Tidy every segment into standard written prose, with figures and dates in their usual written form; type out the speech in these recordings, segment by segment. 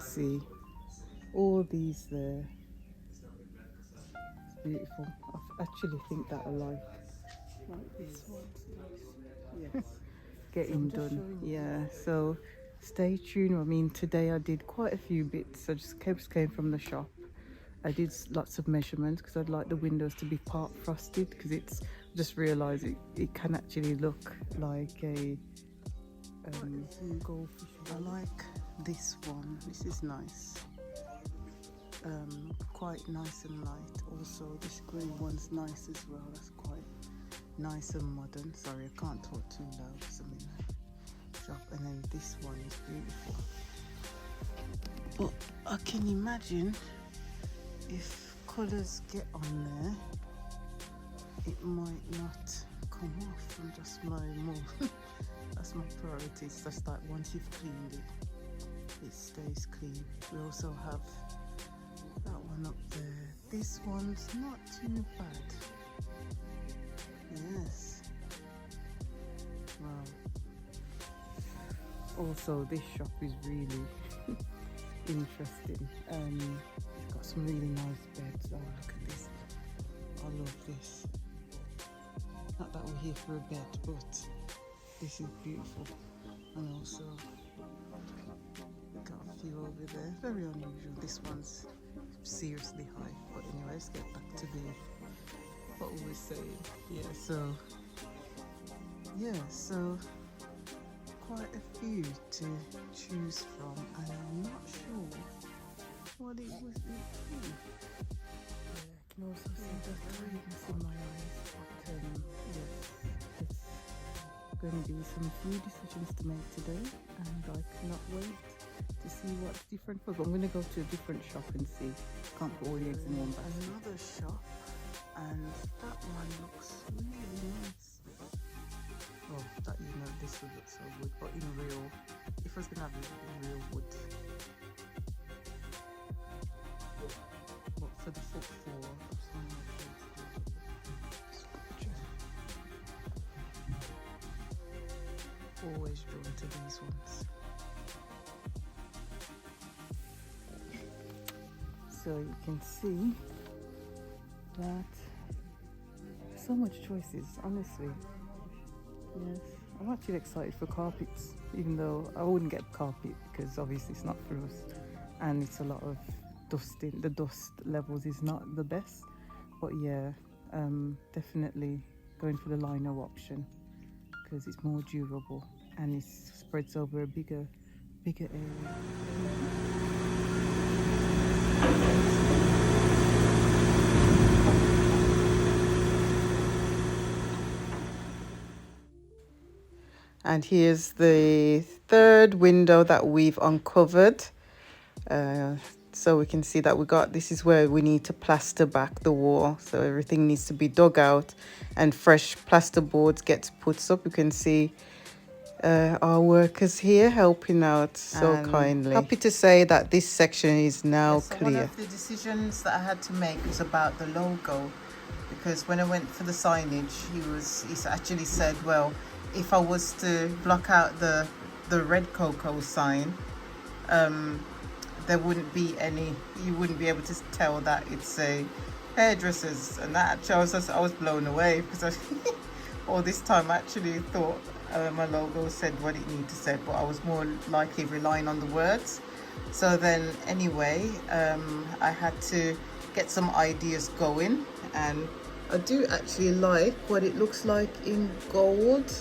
see all these there. It's beautiful. I actually think that I like this one. Yes. Getting done. Yeah, so stay tuned. I mean, today I did quite a few bits. I just came from the shop. I did lots of measurements because I'd like the windows to be part frosted, because it's just realised it can actually look like a goldfish. I like this one. This is nice. Quite nice and light. Also, this grey one's nice as well. That's quite nice and modern. Sorry, I can't talk too loud because I'm in a shop. And then this one is beautiful. But I can imagine if colours get on there, it might not come off. And just my more that's my priority. It's just like once you've cleaned it stays clean. We also have that one up there. This one's not too bad. Yes. Wow. Also, this shop is really interesting. It's got some really nice beds. Oh, look at this. I love this. Not that we're here for a bed, but this is beautiful. And also got a few over there. Very unusual. This one's seriously high. But anyway, let's get back to what we were saying. So quite a few to choose from, and I'm not sure what it was. I can also see the redness in my eyes. But it's going to be some few decisions to make today, and I cannot wait to see what's different. But I'm going to go to a different shop and see. Can't put all the eggs in one basket. Another shop, and that one looks really nice. Oh, that this would look so good, but in real, if I was going to have it in real wood. But for the foot floor, always drawn to these ones. So you can see that so much choices, honestly. Yes, I'm actually excited for carpets, even though I wouldn't get carpet because obviously it's not for us, and it's a lot of dusting. The dust levels is not the best, but yeah, definitely going for the lino option because it's more durable and it spreads over a bigger area. And here's the third window that we've uncovered. So we can see that this is where we need to plaster back the wall. So everything needs to be dug out and fresh plaster boards get put up. You can see our workers here helping out so kindly. Happy to say that this section is now clear. One of the decisions that I had to make was about the logo, because when I went for the signage, he actually said, well, if I was to block out the Redcoco sign, there wouldn't be any. You wouldn't be able to tell that it's a hairdressers, and that actually I was blown away because all this time I actually thought my logo said what it needed to say, but I was more likely relying on the words. So then anyway, I had to get some ideas going, and I do actually like what it looks like in gold.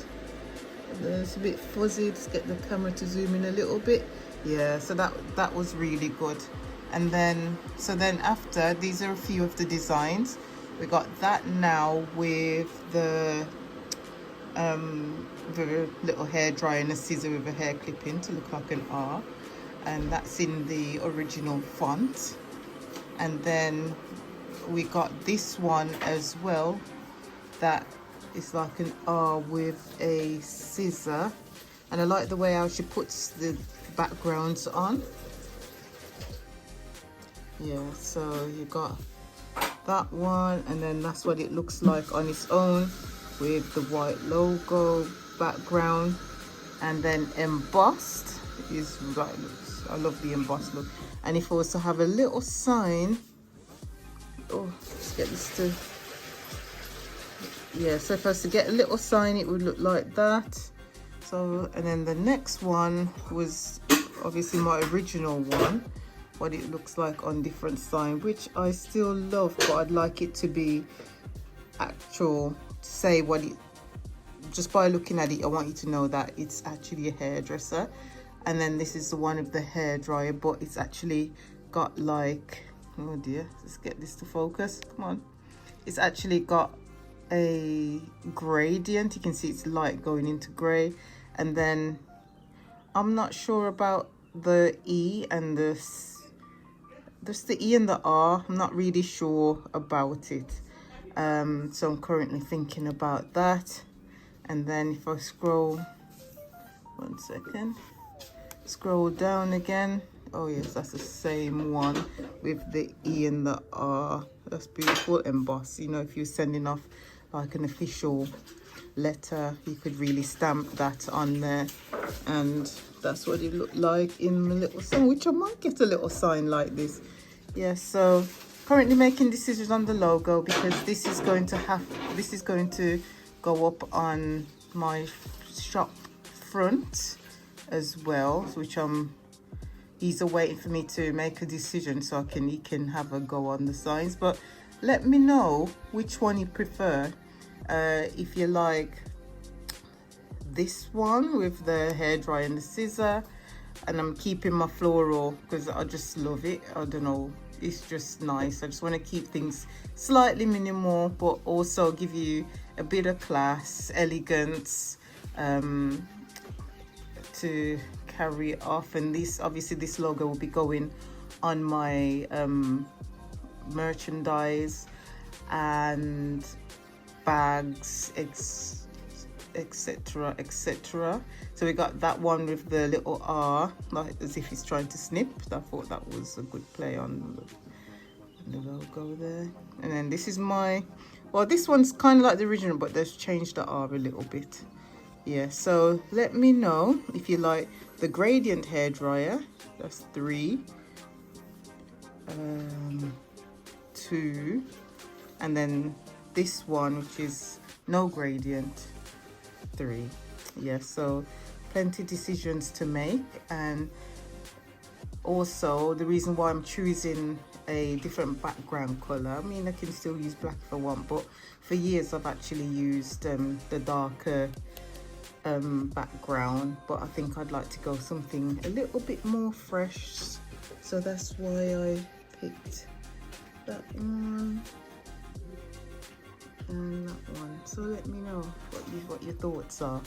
It's a bit fuzzy. Let's get the camera to zoom in a little bit. Yeah, so that was really good. And then after, these are a few of the designs. We got that now with the little hair dryer and a scissor with a hair clip in to look like an R, and that's in the original font. And then we got this one as well, that is like an R with a scissor, and I like the way how she puts the backgrounds on. Yeah, so you got that one, and then that's what it looks like on its own with the white logo background, and then embossed is like, I love the embossed look. And if I was to have a little sign, oh, let's get this to, yeah, so if I was to get a little sign, it would look like that. So, and then the next one was obviously my original one, what it looks like on different sign, which I still love, but I'd like it to be actual, to say what it, just by looking at it, I want you to know that it's actually a hairdresser. And then this is the one of the hair dryer, but it's actually got like, oh dear, let's get this to focus, come on. It's actually got a gradient, you can see it's light going into gray. And then I'm not sure about the E and this, just the E and the R, I'm not really sure about it. So I'm currently thinking about that. And then if I scroll, 1 second, scroll down again, oh yes, that's the same one with the E and the R. That's beautiful, embossed. You know, if you're sending off like an official letter, you could really stamp that on there. And that's what it looked like in my little sign, which I might get a little sign like this. Yeah, so currently making decisions on the logo, because this is going to go up on my shop front as well, which he's waiting for me to make a decision so he can have a go on the signs. But let me know which one you prefer. If you like this one with the hairdryer and the scissor, and I'm keeping my floral because I just love it. I don't know, it's just nice. I just want to keep things slightly minimal, but also give you a bit of class, elegance, to carry it off. And this, obviously this logo will be going on my merchandise and bags, etc, etc. So we got that one with the little R, like as if he's trying to snip. I thought that was a good play on the logo there. And then this is my, well, this one's kind of like the original, but they've changed the R a little bit. Yeah, so let me know if you like the gradient hairdryer. That's 3, 2, and then this one, which is no gradient, 3. Yeah, so plenty decisions to make. And also the reason why I'm choosing a different background color, I mean, I can still use black if I want, but for years I've actually used the darker background, but I think I'd like to go something a little bit more fresh, so that's why I picked that one and that one. So let me know what your thoughts are.